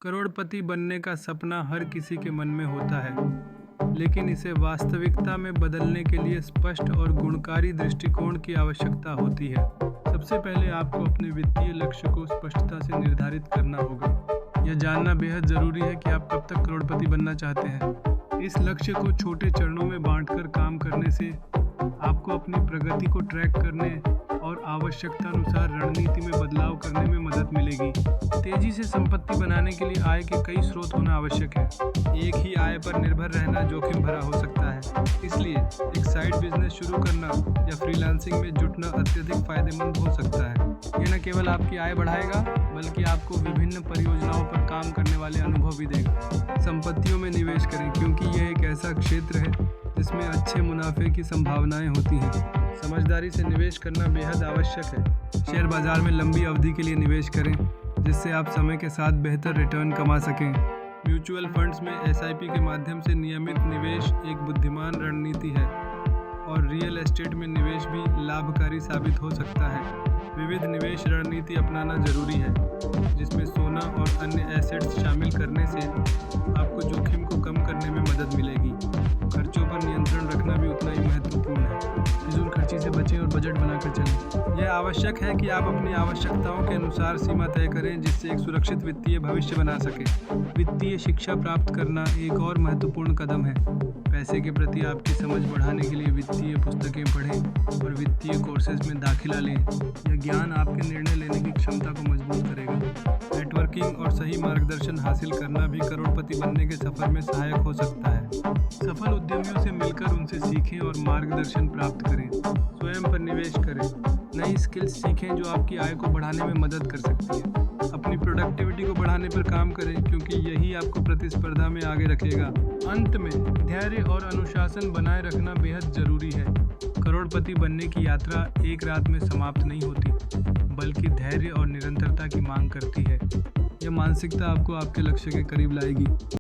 करोड़पति बनने का सपना हर किसी के मन में होता है, लेकिन इसे वास्तविकता में बदलने के लिए स्पष्ट और गुणकारी दृष्टिकोण की आवश्यकता होती है। सबसे पहले आपको अपने वित्तीय लक्ष्य को स्पष्टता से निर्धारित करना होगा। यह जानना बेहद ज़रूरी है कि आप कब तक करोड़पति बनना चाहते हैं। इस लक्ष्य को छोटे चरणों में बांटकर काम करने से आपको अपनी प्रगति को ट्रैक करने और आवश्यकता अनुसार रणनीति में बदलाव करने में मदद मिलेगी। तेजी से संपत्ति बनाने के लिए आय के कई स्रोत होना आवश्यक है। एक ही आय पर निर्भर रहना जोखिम भरा हो सकता है, इसलिए एक साइड बिजनेस शुरू करना या फ्रीलांसिंग में जुटना अत्यधिक फायदेमंद हो सकता है। यह न केवल आपकी आय बढ़ाएगा, बल्कि आपको विभिन्न परियोजनाओं पर काम करने वाले अनुभव भी देगा। संपत्तियों में निवेश करें, क्योंकि यह एक ऐसा क्षेत्र है जिसमें अच्छे मुनाफे की संभावनाएं होती हैं। समझदारी से निवेश करना बेहद आवश्यक है। शेयर बाजार में लंबी अवधि के लिए निवेश करें, जिससे आप समय के साथ बेहतर रिटर्न कमा सकें। म्यूचुअल फंड्स में SIP के माध्यम से नियमित निवेश एक बुद्धिमान रणनीति है, और रियल एस्टेट में निवेश भी लाभकारी साबित हो सकता है। विविध निवेश रणनीति अपनाना जरूरी है, जिसमें सोना और अन्य एसेट्स शामिल करने से आपको जोखिम को कम करने में मदद मिलेगी। खर्चों पर नियंत्रण रखना भी उतना ही महत्वपूर्ण है। फिजूल खर्ची से बचें और बजट बनाकर चलें। यह आवश्यक है कि आप अपनी आवश्यकताओं के अनुसार सीमा तय करें, जिससे एक सुरक्षित वित्तीय भविष्य बना सकें। वित्तीय शिक्षा प्राप्त करना एक और महत्वपूर्ण कदम है। पैसे के प्रति आपकी समझ बढ़ाने के लिए वित्तीय पुस्तकें पढ़ें और वित्तीय कोर्सेज में दाखिला लें। यह ज्ञान आपके निर्णय लेने की क्षमता को मजबूत करेगा। नेटवर्किंग और सही मार्गदर्शन हासिल करना भी करोड़पति बनने के सफर में सहायक हो सकता है। सफल उद्यमियों से मिलकर उनसे सीखें और मार्गदर्शन प्राप्त करें। स्वयं पर निवेश करें, नई स्किल्स सीखें जो आपकी आय को बढ़ाने में मदद कर सकती है। अपनी प्रोडक्टिविटी को बढ़ाने पर काम करें, क्योंकि यही आपको प्रतिस्पर्धा में आगे रखेगा। अंत में धैर्य और अनुशासन बनाए रखना बेहद जरूरी है। करोड़पति बनने की यात्रा एक रात में समाप्त नहीं होती, बल्कि धैर्य और निरंतरता की मांग करती है। यह मानसिकता आपको आपके लक्ष्य के करीब लाएगी।